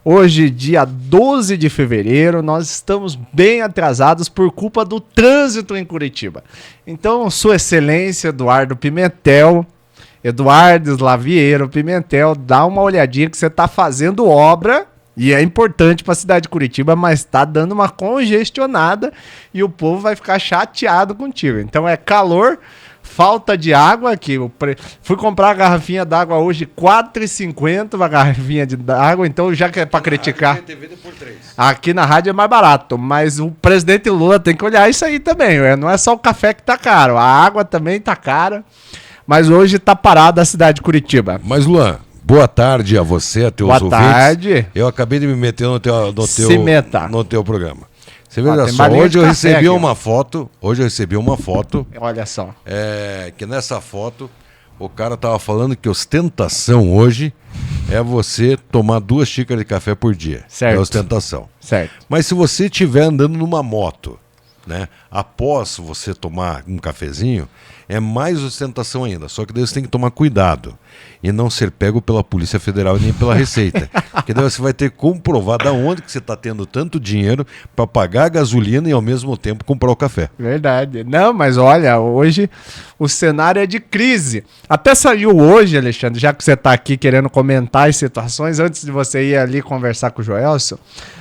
Hoje, dia 12 de fevereiro, nós estamos bem atrasados por culpa do trânsito em Curitiba. Então, Sua Excelência Eduardo Pimentel, Eduardo Slaviero Pimentel, dá uma olhadinha que você está fazendo obra, e é importante para a cidade de Curitiba, mas está dando uma congestionada e o povo vai ficar chateado contigo. Então, é calor, falta de água aqui. Fui comprar a garrafinha d'água hoje, R$4,50 uma garrafinha de água, então já que é para criticar. Aqui na rádio é mais barato, mas o presidente Lula tem que olhar isso aí também. Não é só o café que tá caro, a água também tá cara, mas hoje tá parada a cidade de Curitiba. Mas, Luan, boa tarde a você, a teus ouvintes. Boa tarde. Eu acabei de me meter no teu programa. Você veja só, hoje eu recebi uma foto. Olha só. Que nessa foto o cara tava falando que ostentação hoje é você tomar 2 xícaras de café por dia. Certo. É ostentação. Certo. Mas se você estiver andando numa moto, né, após você tomar um cafezinho, é mais ostentação ainda. Só que daí você tem que tomar cuidado e não ser pego pela Polícia Federal e nem pela Receita. Porque daí você vai ter que comprovar da onde que você está tendo tanto dinheiro para pagar a gasolina e ao mesmo tempo comprar o café. Verdade. Não, mas olha, hoje o cenário é de crise. Até saiu hoje, Alexandre, já que você está aqui querendo comentar as situações, antes de você ir ali conversar com o Joelson,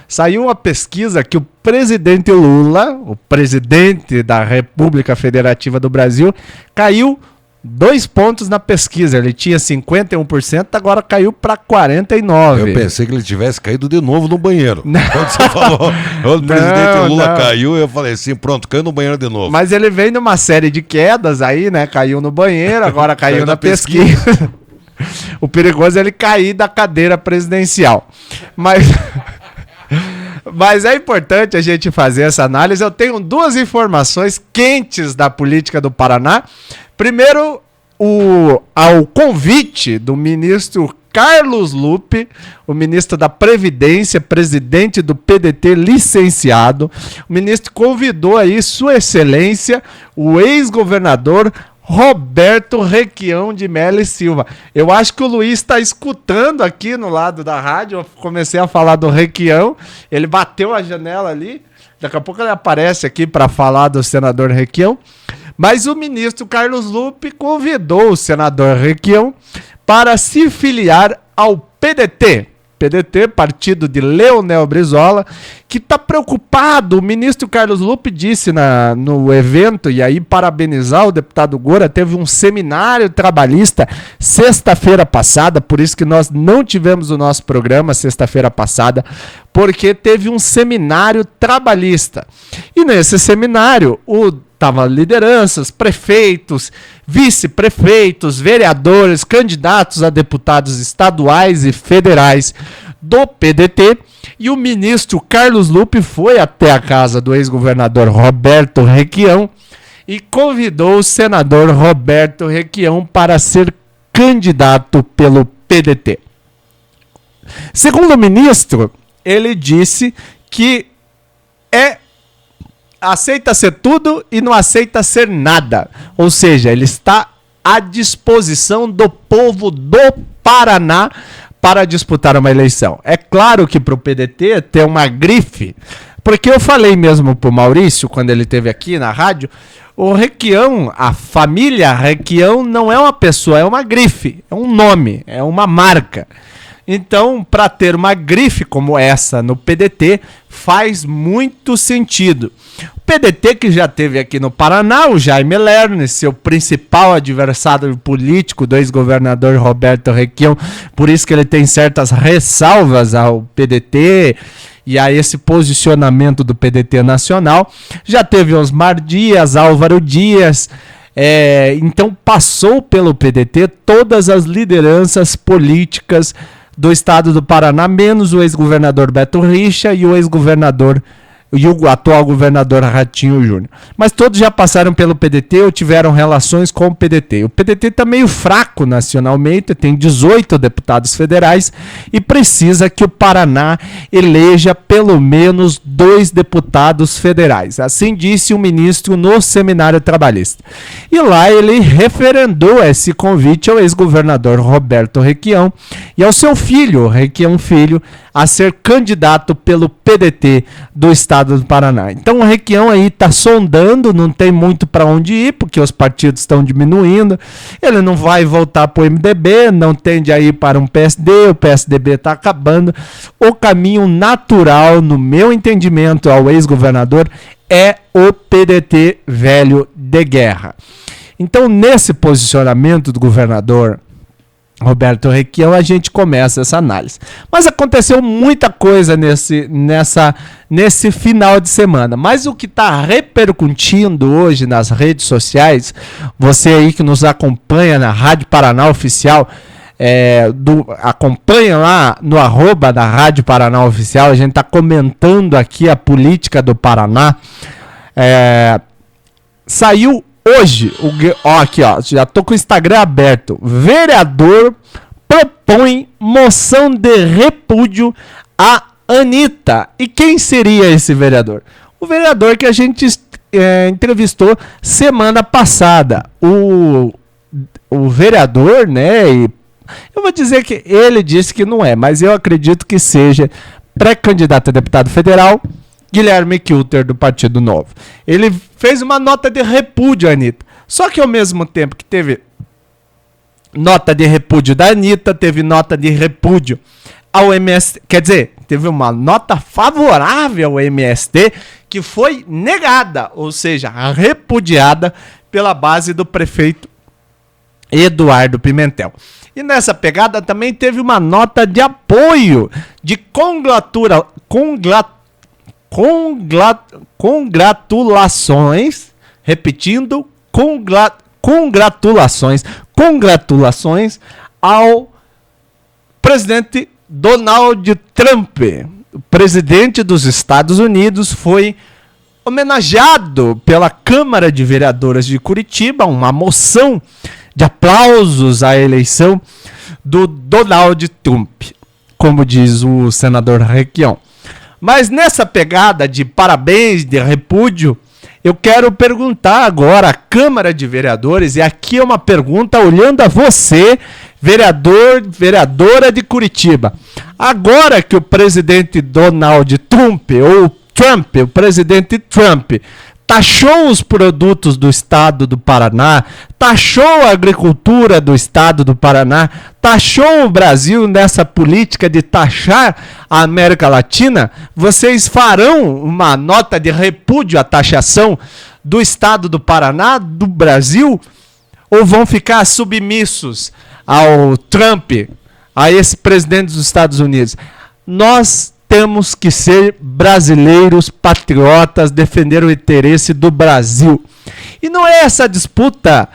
saiu uma pesquisa que o presidente Lula, o presidente da República Federativa do Brasil, caiu 2 pontos na pesquisa. Ele tinha 51%, agora caiu para 49%. Eu pensei que ele tivesse caído de novo no banheiro. Não. Quando você falou, o presidente Lula caiu, eu falei assim, pronto, caiu no banheiro de novo. Mas ele vem numa série de quedas aí, né? Caiu no banheiro, agora caiu na pesquisa. O perigoso é ele cair da cadeira presidencial. Mas é importante a gente fazer essa análise. Eu tenho 2 informações quentes da política do Paraná. Primeiro, ao convite do ministro Carlos Lupe, o ministro da Previdência, presidente do PDT licenciado. O ministro convidou aí Sua Excelência, o ex-governador Roberto Requião de Melo Silva. Eu acho que o Luiz está escutando aqui no lado da rádio. Eu comecei a falar do Requião, ele bateu a janela ali. Daqui a pouco ele aparece aqui para falar do senador Requião. Mas o ministro Carlos Lupe convidou o senador Requião para se filiar ao PDT. PDT, partido de Leonel Brizola, que está preocupado. O ministro Carlos Lupe disse no evento, e aí parabenizar o deputado Gora, teve um seminário trabalhista sexta-feira passada, por isso que nós não tivemos o nosso programa sexta-feira passada, porque teve um seminário trabalhista. E nesse seminário, estavam lideranças, prefeitos, vice-prefeitos, vereadores, candidatos a deputados estaduais e federais do PDT, e o ministro Carlos Lupe foi até a casa do ex-governador Roberto Requião e convidou o senador Roberto Requião para ser candidato pelo PDT. Segundo o ministro, ele disse que aceita ser tudo e não aceita ser nada. Ou seja, ele está à disposição do povo do Paraná para disputar uma eleição. É claro que para o PDT ter uma grife, porque eu falei mesmo para o Maurício, quando ele esteve aqui na rádio, o Requião, a família Requião não é uma pessoa, é uma grife, é um nome, é uma marca. Então, para ter uma grife como essa no PDT, faz muito sentido. O PDT que já teve aqui no Paraná, o Jaime Lerner, seu principal adversário político do ex-governador Roberto Requião, por isso que ele tem certas ressalvas ao PDT e a esse posicionamento do PDT nacional. Já teve Osmar Dias, Álvaro Dias, então passou pelo PDT todas as lideranças políticas do estado do Paraná, menos o ex-governador Beto Richa e o ex-governador e o atual governador Ratinho Júnior. Mas todos já passaram pelo PDT ou tiveram relações com o PDT. O PDT está meio fraco nacionalmente, tem 18 deputados federais e precisa que o Paraná eleja pelo menos 2 deputados federais. Assim disse o ministro no seminário trabalhista. E lá ele referendou esse convite ao ex-governador Roberto Requião e ao seu filho, Requião Filho, a ser candidato pelo PDT do estado do Paraná. Então o Requião aí está sondando, não tem muito para onde ir, porque os partidos estão diminuindo, ele não vai voltar para o MDB, não tende a ir para um PSD, o PSDB está acabando. O caminho natural, no meu entendimento, ao ex-governador é o PDT velho de guerra. Então, nesse posicionamento do governador Roberto Requião, a gente começa essa análise. Mas aconteceu muita coisa nesse final de semana. Mas o que está repercutindo hoje nas redes sociais, você aí que nos acompanha na Rádio Paraná Oficial, acompanha lá no @ da Rádio Paraná Oficial, a gente está comentando aqui a política do Paraná. Saiu hoje, aqui ó, já tô com o Instagram aberto. Vereador propõe moção de repúdio a Anitta. E quem seria esse vereador? O vereador que a gente entrevistou semana passada. O vereador, né? E eu vou dizer que ele disse que não é, mas eu acredito que seja pré-candidato a deputado federal, Guilherme Kilter, do Partido Novo. Ele fez uma nota de repúdio à Anitta. Só que ao mesmo tempo que teve nota de repúdio da Anitta, teve nota de repúdio ao MST. Quer dizer, teve uma nota favorável ao MST que foi negada, ou seja, repudiada pela base do prefeito Eduardo Pimentel. E nessa pegada também teve uma nota de apoio, de congratulações, repetindo, congratulações ao presidente Donald Trump. O presidente dos Estados Unidos foi homenageado pela Câmara de Vereadores de Curitiba, uma moção de aplausos à eleição do Donald Trump, como diz o senador Requião. Mas nessa pegada de parabéns, de repúdio, eu quero perguntar agora à Câmara de Vereadores, e aqui é uma pergunta olhando a você, vereador, vereadora de Curitiba. Agora que o presidente Donald Trump, ou Trump, o presidente Trump, taxou os produtos do estado do Paraná, taxou a agricultura do estado do Paraná, taxou o Brasil nessa política de taxar a América Latina, vocês farão uma nota de repúdio à taxação do estado do Paraná, do Brasil, ou vão ficar submissos ao Trump, a esse presidente dos Estados Unidos? Nós temos que ser brasileiros, patriotas, defender o interesse do Brasil. E não é essa disputa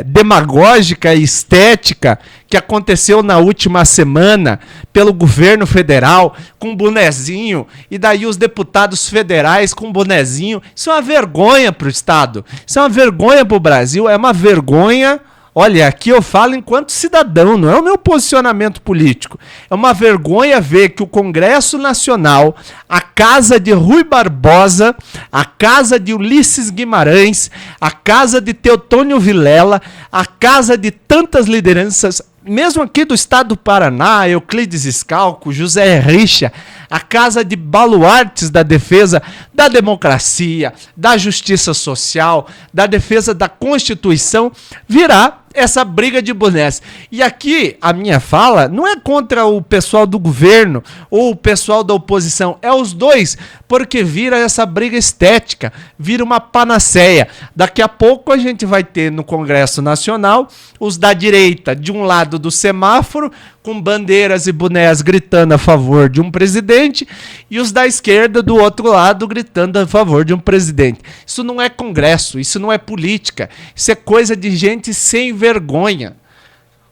demagógica e estética que aconteceu na última semana pelo governo federal com bonezinho, e daí os deputados federais com bonezinho. Isso é uma vergonha para o Estado, isso é uma vergonha para o Brasil, é uma vergonha. Olha, aqui eu falo enquanto cidadão, não é o meu posicionamento político. É uma vergonha ver que o Congresso Nacional, a casa de Rui Barbosa, a casa de Ulisses Guimarães, a casa de Teotônio Vilela, a casa de tantas lideranças, mesmo aqui do estado do Paraná, Euclides Scalco, José Richa, a casa de baluartes da defesa da democracia, da justiça social, da defesa da Constituição, virá essa briga de bonés. E aqui a minha fala não é contra o pessoal do governo ou o pessoal da oposição, é os dois, porque vira essa briga estética, vira uma panaceia. Daqui a pouco a gente vai ter no Congresso Nacional os da direita de um lado do semáforo, com bandeiras e bonés gritando a favor de um presidente, e os da esquerda do outro lado gritando a favor de um presidente. Isso não é Congresso, isso não é política, isso é coisa de gente sem vergonha.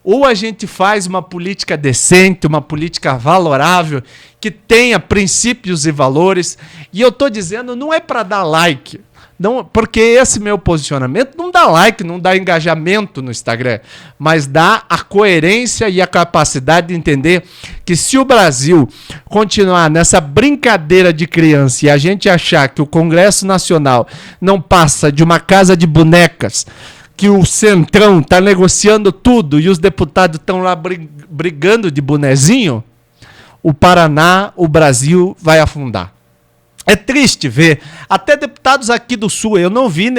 Ou a gente faz uma política decente, uma política valorável, que tenha princípios e valores. E eu estou dizendo, não é para dar like. Não, porque esse meu posicionamento não dá like, não dá engajamento no Instagram, mas dá a coerência e a capacidade de entender que se o Brasil continuar nessa brincadeira de criança e a gente achar que o Congresso Nacional não passa de uma casa de bonecas, que o Centrão está negociando tudo e os deputados estão lá brigando de bonezinho, o Paraná, o Brasil vai afundar. É triste ver, até deputados aqui do Sul, eu não vi,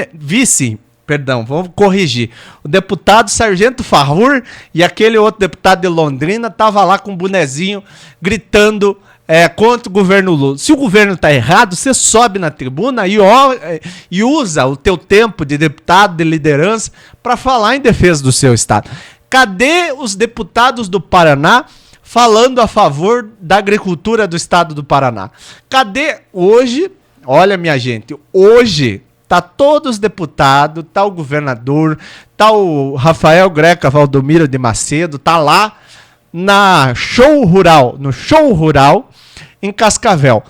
vamos corrigir, o deputado Sargento Farrur e aquele outro deputado de Londrina estavam lá com um bonezinho gritando contra o governo Lula. Se o governo está errado, você sobe na tribuna e usa o teu tempo de deputado, de liderança, para falar em defesa do seu estado. Cadê os deputados do Paraná falando a favor da agricultura do estado do Paraná? Cadê hoje? Olha, minha gente, hoje tá todos os deputados, tá o governador, tá o Rafael Greca Valdomiro de Macedo, tá lá no show rural em Cascavel.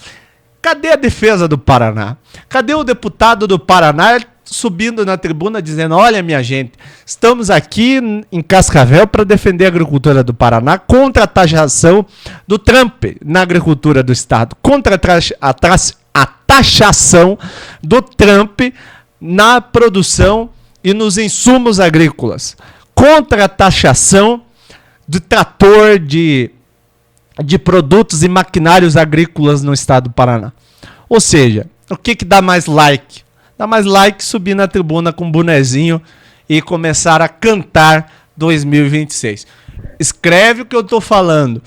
Cadê a defesa do Paraná? Cadê o deputado do Paraná subindo na tribuna dizendo, olha, minha gente, estamos aqui em Cascavel para defender a agricultura do Paraná contra a taxação do Trump na agricultura do estado, contra a taxação do Trump na produção e nos insumos agrícolas, contra a taxação do trator, de produtos e maquinários agrícolas no estado do Paraná. Ou seja, o que dá mais like? Dá mais like subir na tribuna com um bonezinho e começar a cantar 2026. Escreve o que eu estou falando.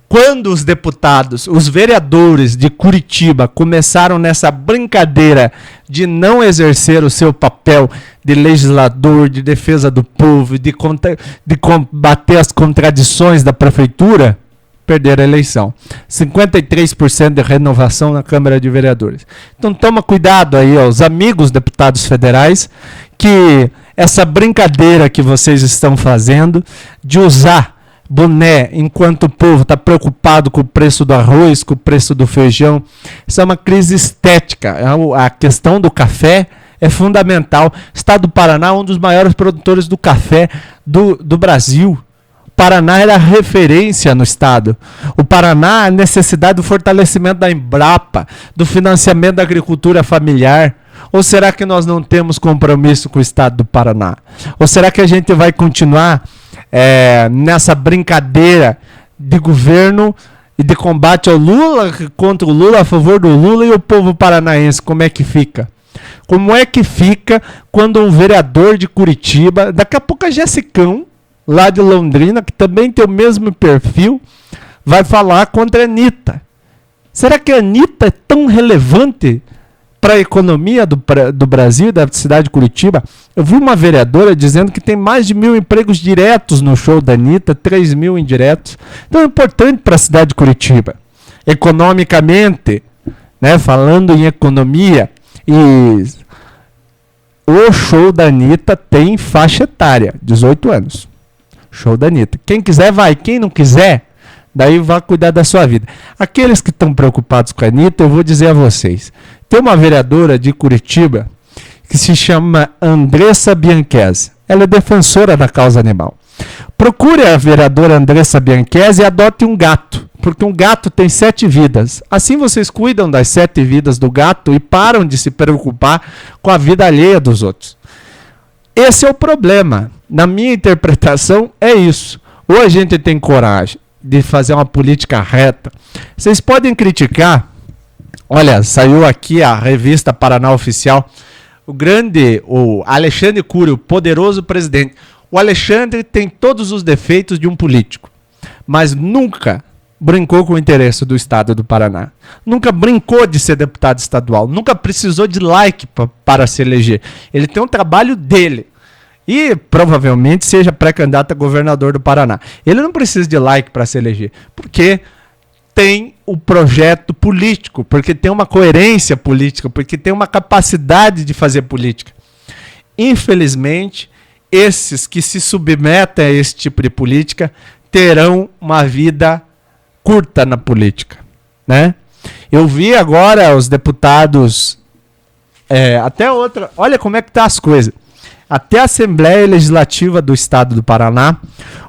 Quando os deputados, os vereadores de Curitiba começaram nessa brincadeira de não exercer o seu papel de legislador, de defesa do povo, de combater as contradições da prefeitura, perderam a eleição. 53% de renovação na Câmara de Vereadores. Então toma cuidado aí, ó, os amigos deputados federais, que essa brincadeira que vocês estão fazendo de usar boné enquanto o povo está preocupado com o preço do arroz, com o preço do feijão, isso é uma crise estética. A questão do café é fundamental. O estado do Paraná é um dos maiores produtores do café do Brasil. Paraná era referência no estado. O Paraná, a necessidade do fortalecimento da Embrapa, do financiamento da agricultura familiar. Ou será que nós não temos compromisso com o estado do Paraná? Ou será que a gente vai continuar nessa brincadeira de governo e de combate ao Lula, contra o Lula, a favor do Lula, e o povo paranaense, como é que fica? Como é que fica quando um vereador de Curitiba, daqui a pouco a Jessicão, lá de Londrina, que também tem o mesmo perfil, vai falar contra a Anitta. Será que a Anitta é tão relevante para a economia do Brasil e da cidade de Curitiba? Eu vi uma vereadora dizendo que tem mais de 1.000 empregos diretos no show da Anitta, 3.000 indiretos. Então é importante para a cidade de Curitiba. Economicamente, né, falando em economia, e o show da Anitta tem faixa etária, 18 anos. Show da Anitta. Quem quiser vai, quem não quiser, daí vai cuidar da sua vida. Aqueles que estão preocupados com a Anitta, eu vou dizer a vocês. Tem uma vereadora de Curitiba que se chama Andressa Bianchesi. Ela é defensora da causa animal. Procure a vereadora Andressa Bianchesi e adote um gato, porque um gato tem 7 vidas. Assim vocês cuidam das 7 vidas do gato e param de se preocupar com a vida alheia dos outros. Esse é o problema. Na minha interpretação, é isso. Ou a gente tem coragem de fazer uma política reta. Vocês podem criticar. Olha, saiu aqui a revista Paraná Oficial. O Alexandre Cury, o poderoso presidente. O Alexandre tem todos os defeitos de um político, mas nunca brincou com o interesse do estado do Paraná. Nunca brincou de ser deputado estadual. Nunca precisou de like para se eleger. Ele tem um trabalho dele. E provavelmente seja pré-candidato a governador do Paraná. Ele não precisa de like para se eleger, porque tem o projeto político, porque tem uma coerência política, porque tem uma capacidade de fazer política. Infelizmente, esses que se submetem a esse tipo de política terão uma vida curta na política, né? Eu vi agora os deputados, até outra, olha como é que tá as coisas. Até a Assembleia Legislativa do Estado do Paraná,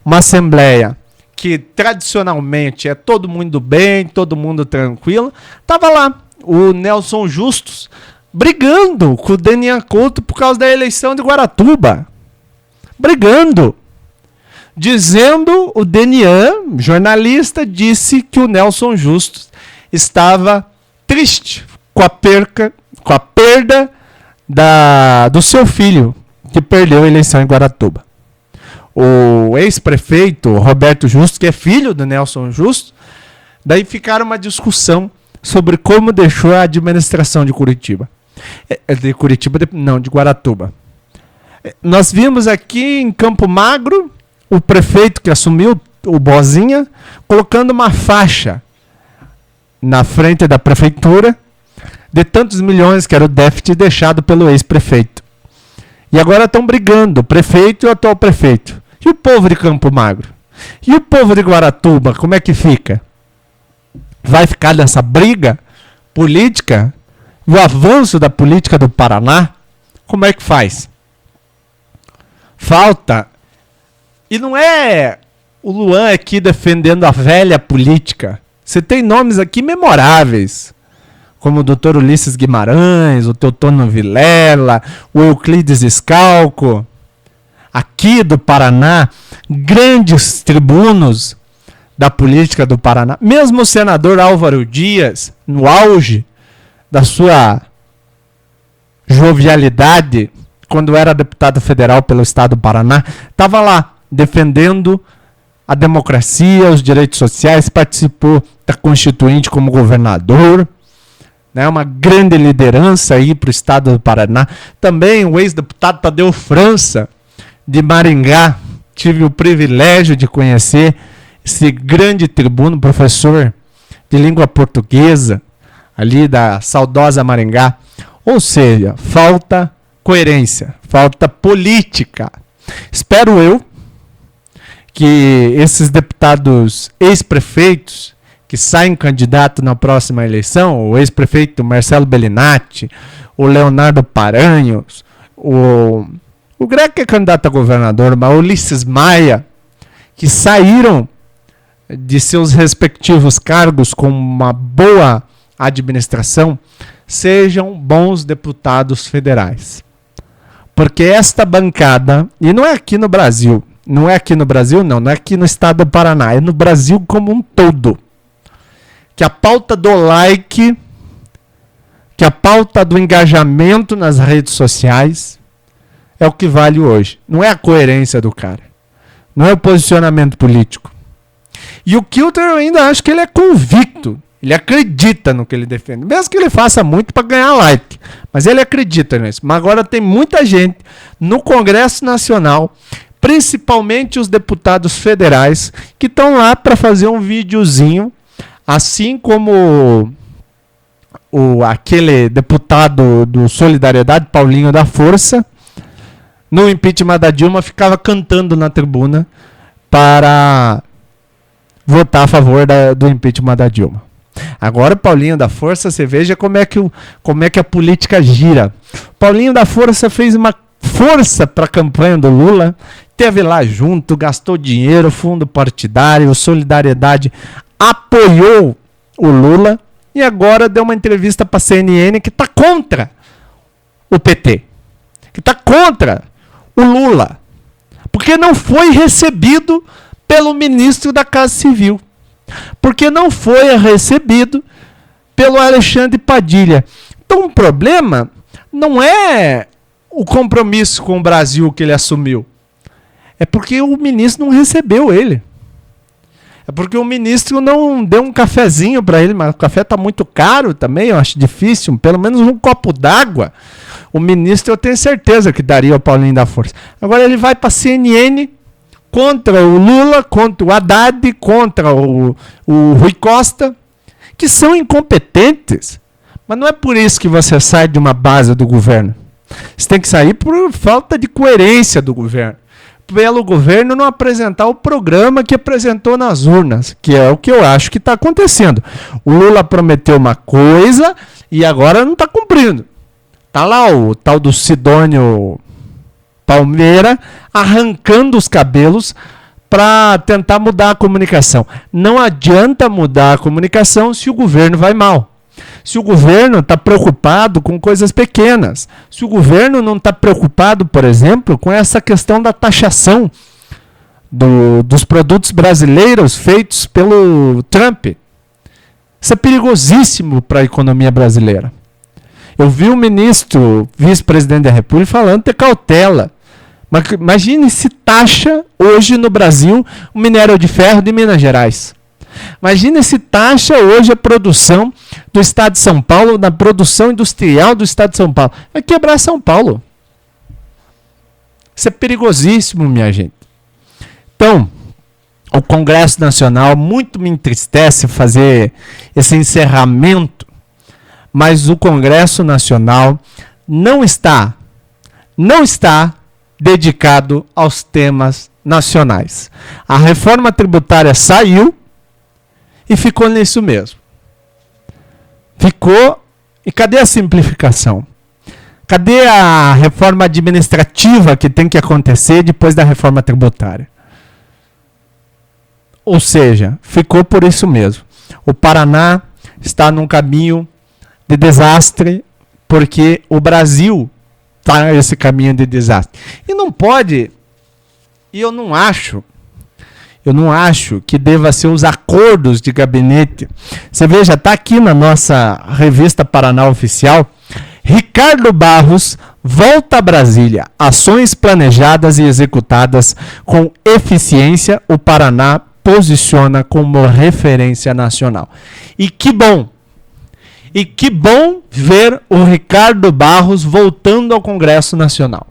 uma Assembleia que tradicionalmente é todo mundo bem, todo mundo tranquilo, tava lá o Nelson Justus brigando com o Denian Couto por causa da eleição de Guaratuba. Brigando. Dizendo, o Denian, jornalista, disse que o Nelson Justus estava triste com a perda do seu filho, que perdeu a eleição em Guaratuba. O ex-prefeito Roberto Justus, que é filho do Nelson Justus, daí ficaram uma discussão sobre como deixou a administração de Curitiba. De Guaratuba. Nós vimos aqui em Campo Magro o prefeito que assumiu, o Bozinha, colocando uma faixa na frente da prefeitura de tantos milhões que era o déficit deixado pelo ex-prefeito. E agora estão brigando, o prefeito e o atual prefeito. E o povo de Campo Magro? E o povo de Guaratuba, como é que fica? Vai ficar nessa briga política? O avanço da política do Paraná? Como é que faz? Falta. E não é o Luan aqui defendendo a velha política. Você tem nomes aqui memoráveis, como o Dr. Ulisses Guimarães, o Teotônio Vilela, o Euclides Scalco, aqui do Paraná, grandes tribunos da política do Paraná. Mesmo o senador Álvaro Dias, no auge da sua jovialidade, quando era deputado federal pelo estado do Paraná, estava lá defendendo a democracia, os direitos sociais, participou da Constituinte como governador, né, uma grande liderança aí para o estado do Paraná. Também o ex-deputado Tadeu França, de Maringá, tive o privilégio de conhecer esse grande tribuno, professor de língua portuguesa, ali da saudosa Maringá. Ou seja, falta coerência, falta política. Espero eu que esses deputados ex-prefeitos que saem candidato na próxima eleição, o ex-prefeito Marcelo Bellinati, o Leonardo Paranhos, o Greg que é candidato a governador, mas o Ulisses Maia, que saíram de seus respectivos cargos com uma boa administração, sejam bons deputados federais. Porque esta bancada, e não é aqui no Brasil, não é aqui no estado do Paraná, é no Brasil como um todo, que a pauta do like, que a pauta do engajamento nas redes sociais é o que vale hoje. Não é a coerência do cara, não é o posicionamento político. E o Kilter eu ainda acho que ele é convicto, ele acredita no que ele defende, mesmo que ele faça muito para ganhar like, mas ele acredita nisso. Mas agora tem muita gente no Congresso Nacional, principalmente os deputados federais, que estão lá para fazer um videozinho, assim como aquele deputado do Solidariedade, Paulinho da Força, no impeachment da Dilma, ficava cantando na tribuna para votar a favor do impeachment da Dilma. Agora, Paulinho da Força, você veja como é que a política gira. Paulinho da Força fez uma força para a campanha do Lula, teve lá junto, gastou dinheiro, fundo partidário, Solidariedade apoiou o Lula e agora deu uma entrevista para a CNN que está contra o PT, que está contra o Lula, porque não foi recebido pelo ministro da Casa Civil, porque não foi recebido pelo Alexandre Padilha. Então o problema não é o compromisso com o Brasil que ele assumiu, é porque o ministro não recebeu ele. É porque o ministro não deu um cafezinho para ele, mas o café está muito caro também, eu acho difícil, pelo menos um copo d'água. O ministro eu tenho certeza que daria ao Paulinho da Força. Agora ele vai para a CNN contra o Lula, contra o Haddad, contra o Rui Costa, que são incompetentes. Mas não é por isso que você sai de uma base do governo. Isso tem que sair por falta de coerência do governo. Pelo governo não apresentar o programa que apresentou nas urnas, que é o que eu acho que está acontecendo. O Lula prometeu uma coisa e agora não está cumprindo. Está lá o tal do Sidônio Palmeira arrancando os cabelos para tentar mudar a comunicação. Não adianta mudar a comunicação se o governo vai mal. Se o governo está preocupado com coisas pequenas, se o governo não está preocupado, por exemplo, com essa questão da taxação dos produtos brasileiros feitos pelo Trump. Isso é perigosíssimo para a economia brasileira. Eu vi o ministro, vice-presidente da República, falando ter cautela. Mas imagine se taxa hoje no Brasil o minério de ferro de Minas Gerais. Imagine se taxa hoje a produção do Estado de São Paulo, da produção industrial do Estado de São Paulo. Vai quebrar São Paulo. Isso é perigosíssimo, minha gente. Então, o Congresso Nacional, muito me entristece fazer esse encerramento, mas o Congresso Nacional não está dedicado aos temas nacionais. A reforma tributária saiu e ficou nisso mesmo. Ficou. E cadê a simplificação? Cadê a reforma administrativa que tem que acontecer depois da reforma tributária? Ou seja, ficou por isso mesmo. O Paraná está num caminho de desastre, porque o Brasil está nesse caminho de desastre. E não pode, e eu não acho que deva ser os acordos de gabinete. Você veja, está aqui na nossa revista Paraná Oficial, Ricardo Barros volta a Brasília. Ações planejadas e executadas com eficiência, o Paraná posiciona como referência nacional. E que bom! E que bom ver o Ricardo Barros voltando ao Congresso Nacional.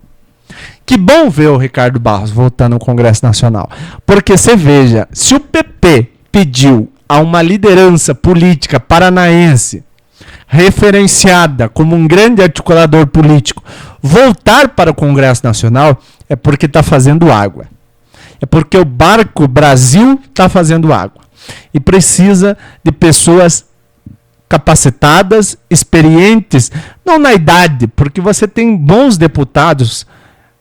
Que bom ver o Ricardo Barros voltando ao Congresso Nacional. Porque você veja, se o PP pediu a uma liderança política paranaense referenciada como um grande articulador político voltar para o Congresso Nacional, é porque está fazendo água. É porque o barco Brasil está fazendo água. E precisa de pessoas capacitadas, experientes, não na idade, porque você tem bons deputados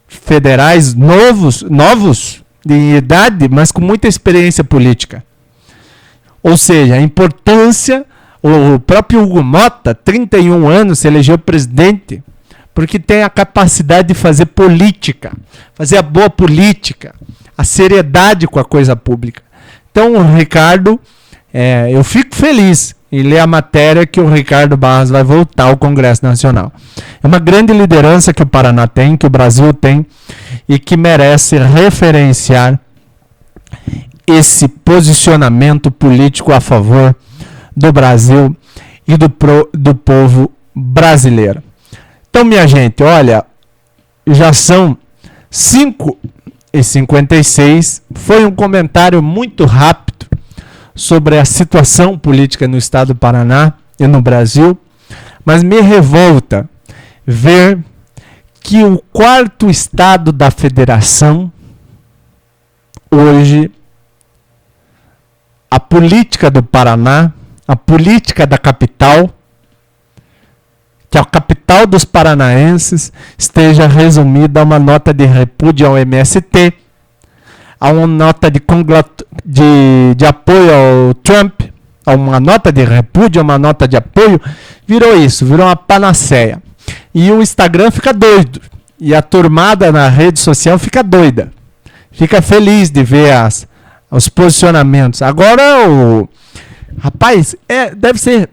federais novos de idade, mas com muita experiência política. Ou seja, a importância, o próprio Hugo Mota, 31 anos, se elegeu presidente, porque tem a capacidade de fazer política, fazer a boa política, a seriedade com a coisa pública. Então, o Ricardo, eu fico feliz em ler a matéria que o Ricardo Barros vai voltar ao Congresso Nacional. É uma grande liderança que o Paraná tem, que o Brasil tem, e que merece referenciar esse posicionamento político a favor do Brasil e do povo brasileiro. Então, minha gente, olha, já são 5h56. Foi um comentário muito rápido sobre a situação política no estado do Paraná e no Brasil, mas me revolta ver que o quarto estado da federação, hoje, a política do Paraná, a política da capital, que a capital dos paranaenses esteja resumida a uma nota de repúdio ao MST, a uma nota de apoio ao Trump, a uma nota de repúdio, a uma nota de apoio, virou uma panaceia. E o Instagram fica doido, e a turmada na rede social fica doida, fica feliz de ver os posicionamentos. Agora, rapaz, deve ser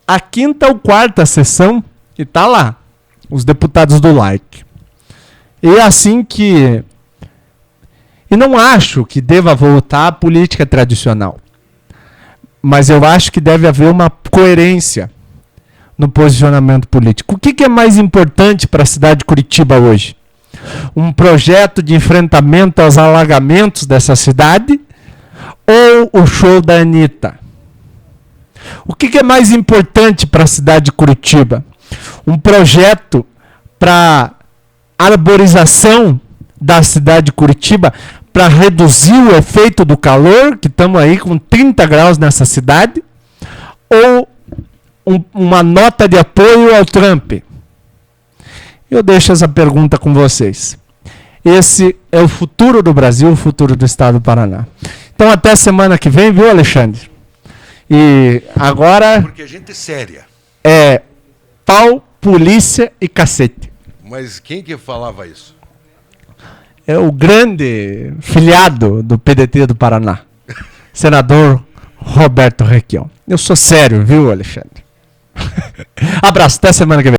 a 5ª ou 4ª sessão, e tá lá, os deputados do like. E é assim que... E não acho que deva voltar à política tradicional. Mas eu acho que deve haver uma coerência no posicionamento político. O que é mais importante para a cidade de Curitiba hoje? Um projeto de enfrentamento aos alagamentos dessa cidade ou o show da Anitta? O que é mais importante para a cidade de Curitiba? Um projeto para arborização da cidade de Curitiba, para reduzir o efeito do calor, que estamos aí com 30 graus nessa cidade, ou uma nota de apoio ao Trump? Eu deixo essa pergunta com vocês. Esse é o futuro do Brasil, o futuro do estado do Paraná. Então até semana que vem, viu, Alexandre? E agora... Porque a gente é séria. É pau, polícia e cacete. Mas quem que falava isso? É o grande filiado do PDT do Paraná, senador Roberto Requião. Eu sou sério, viu, Alexandre? Abraço, até semana que vem.